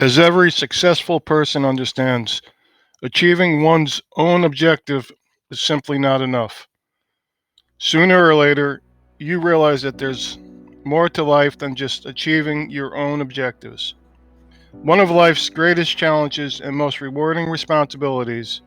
As every successful person understands, achieving one's own objective is simply not enough. Sooner or later, you realize that there's more to life than just achieving your own objectives. One of life's greatest challenges and most rewarding responsibilities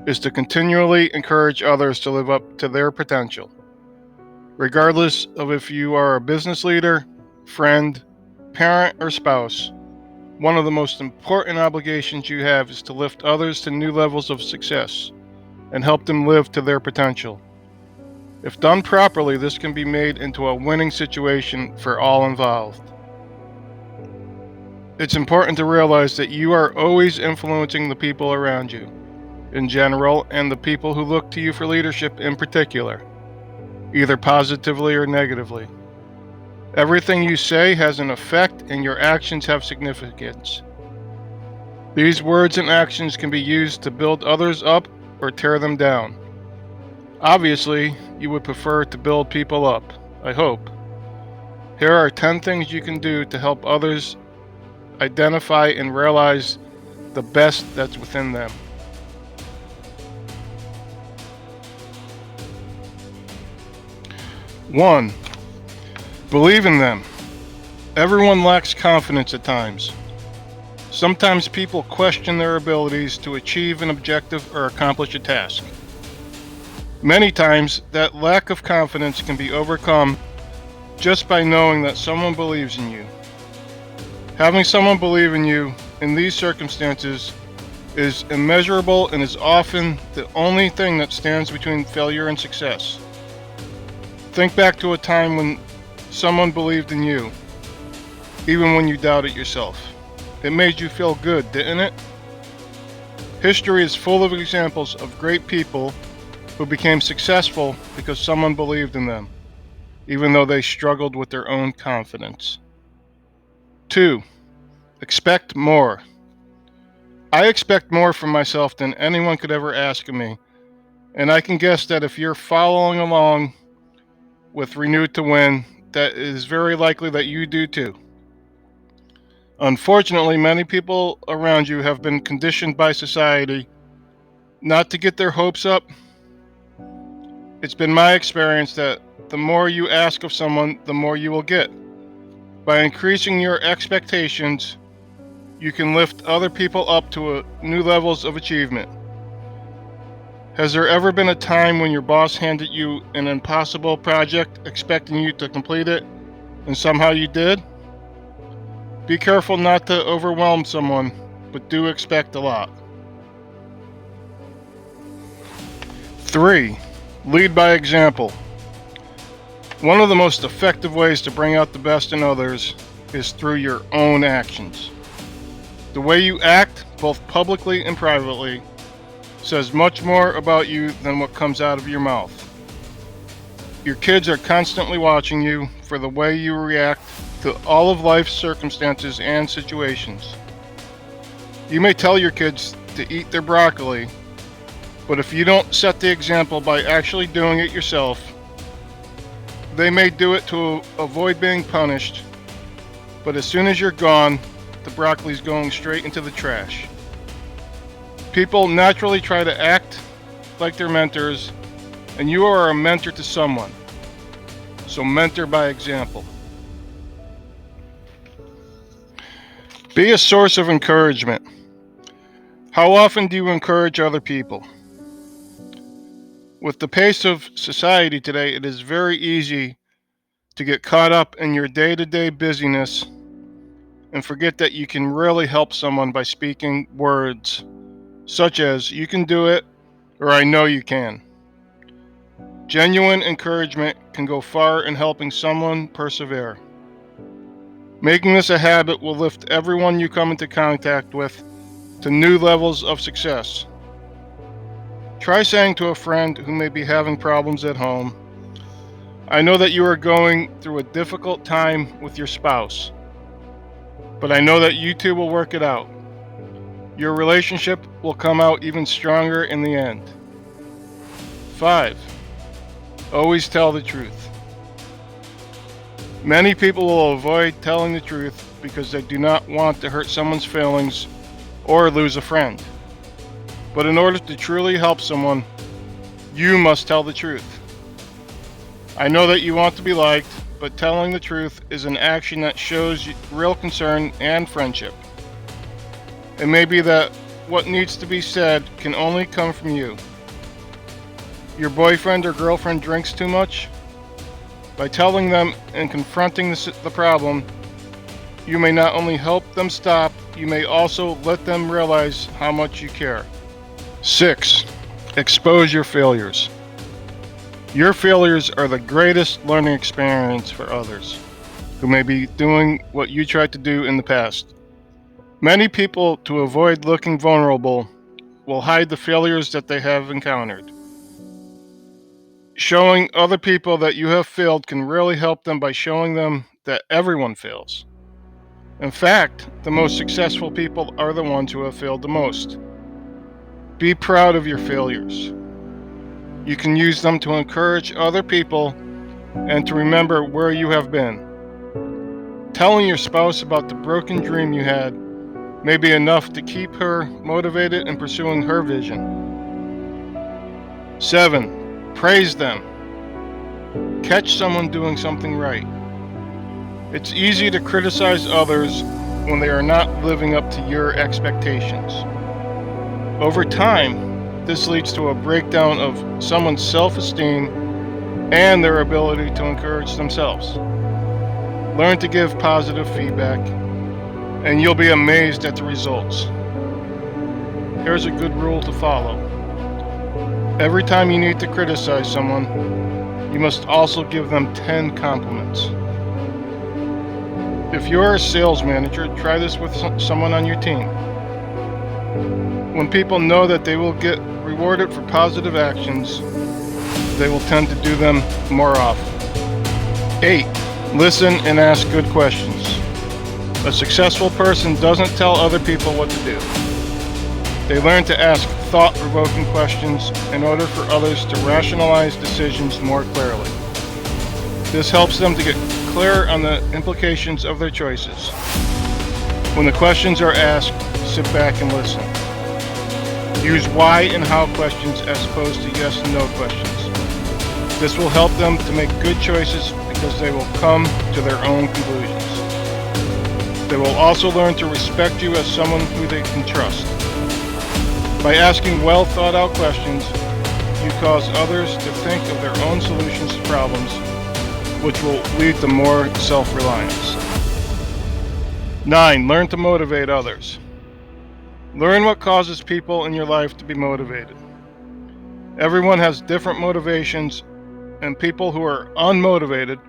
is to continually encourage others to live up to their potential. Regardless of if you are a business leader, friend, parent, or spouse, one of the most important obligations you have is to lift others to new levels of success and help them live to their potential. If done properly, this can be made into a winning situation for all involved. It's important to realize that you are always influencing the people around you, in general, and the people who look to you for leadership in particular, either positively or negatively. Everything you say has an effect, and your actions have significance. These words and actions can be used to build others up or tear them down. Obviously, you would prefer to build people up, I hope. Here are 10 things you can do to help others identify and realize the best that's within them. 1. Believe in them. Everyone lacks confidence at times. Sometimes people question their abilities to achieve an objective or accomplish a task. Many times, that lack of confidence can be overcome just by knowing that someone believes in you. Having someone believe in you in these circumstances is immeasurable and is often the only thing that stands between failure and success. Think back to a time when someone believed in you, even when you doubted yourself. It made you feel good, didn't it? History is full of examples of great people who became successful because someone believed in them, even though they struggled with their own confidence. 2. Expect more. I expect more from myself than anyone could ever ask of me, and I can guess that if you're following along with Renewed to Win, that it is very likely that you do too. Unfortunately, many people around you have been conditioned by society not to get their hopes up. It's been my experience that the more you ask of someone, the more you will get. By increasing your expectations, you can lift other people up to new levels of achievement. Has there ever been a time when your boss handed you an impossible project expecting you to complete it, and somehow you did? Be careful not to overwhelm someone, but do expect a lot. 3. Lead by example. One of the most effective ways to bring out the best in others is through your own actions. The way you act, both publicly and privately, says much more about you than what comes out of your mouth. Your kids are constantly watching you for the way you react to all of life's circumstances and situations. You may tell your kids to eat their broccoli, but if you don't set the example by actually doing it yourself, they may do it to avoid being punished, but as soon as you're gone, the broccoli's going straight into the trash. People naturally try to act like their mentors, and you are a mentor to someone. So mentor by example. Be a source of encouragement. How often do you encourage other people? With the pace of society today, it is very easy to get caught up in your day-to-day busyness and forget that you can really help someone by speaking words such as, "You can do it," or "I know you can." Genuine encouragement can go far in helping someone persevere. Making this a habit will lift everyone you come into contact with to new levels of success. Try saying to a friend who may be having problems at home, "I know that you are going through a difficult time with your spouse, but I know that you two will work it out. Your relationship will come out even stronger in the end." 5. Always tell the truth. Many people will avoid telling the truth because they do not want to hurt someone's feelings or lose a friend. But in order to truly help someone, you must tell the truth. I know that you want to be liked, but telling the truth is an action that shows real concern and friendship. It may be that what needs to be said can only come from you. Your boyfriend or girlfriend drinks too much? By telling them and confronting the problem, you may not only help them stop, you may also let them realize how much you care. 6. Expose your failures. Your failures are the greatest learning experience for others who may be doing what you tried to do in the past. Many people, to avoid looking vulnerable, will hide the failures that they have encountered. Showing other people that you have failed can really help them by showing them that everyone fails. In fact, the most successful people are the ones who have failed the most. Be proud of your failures. You can use them to encourage other people and to remember where you have been. Telling your spouse about the broken dream you had may be enough to keep her motivated in pursuing her vision. 7. Praise them. Catch someone doing something right. It's easy to criticize others when they are not living up to your expectations. Over time, this leads to a breakdown of someone's self-esteem and their ability to encourage themselves. Learn to give positive feedback, and you'll be amazed at the results. Here's a good rule to follow. Every time you need to criticize someone, you must also give them 10 compliments. If you're a sales manager, try this with someone on your team. When people know that they will get rewarded for positive actions, they will tend to do them more often. 8. Listen and ask good questions. A successful person doesn't tell other people what to do. They learn to ask thought-provoking questions in order for others to rationalize decisions more clearly. This helps them to get clear on the implications of their choices. When the questions are asked, sit back and listen. Use why and how questions as opposed to yes and no questions. This will help them to make good choices because they will come to their own conclusions. They will also learn to respect you as someone who they can trust. By asking well thought out questions, you cause others to think of their own solutions to problems, which will lead to more self-reliance. 9. Learn to motivate others. Learn what causes people in your life to be motivated. Everyone has different motivations, and people who are unmotivated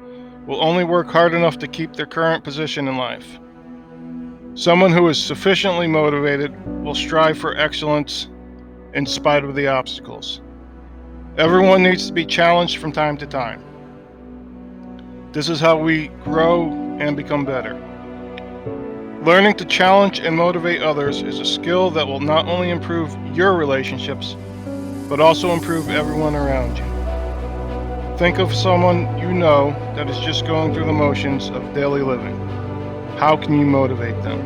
will only work hard enough to keep their current position in life. Someone who is sufficiently motivated will strive for excellence in spite of the obstacles. Everyone needs to be challenged from time to time. This is how we grow and become better. Learning to challenge and motivate others is a skill that will not only improve your relationships, but also improve everyone around you. Think of someone you know that is just going through the motions of daily living. How can you motivate them?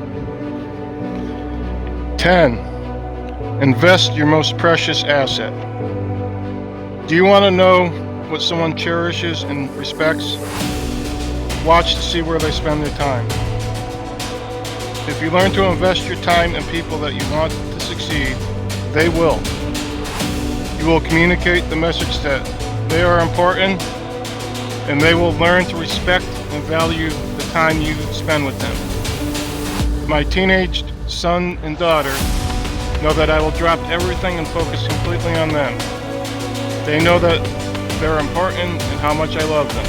10. Invest your most precious asset. Do you want to know what someone cherishes and respects? Watch to see where they spend their time. If you learn to invest your time in people that you want to succeed, they will. You will communicate the message that they are important, and they will learn to respect and value the time you spend with them. My teenage son and daughter know that I will drop everything and focus completely on them. They know that they're important and how much I love them.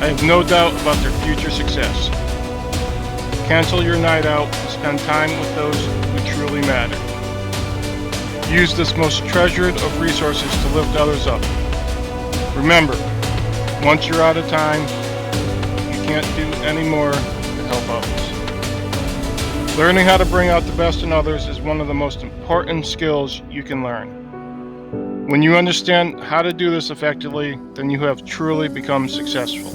I have no doubt about their future success. Cancel your night out and spend time with those who truly matter. Use this most treasured of resources to lift others up. Remember, once you're out of time, you can't do any more to help others. Learning how to bring out the best in others is one of the most important skills you can learn. When you understand how to do this effectively, then you have truly become successful.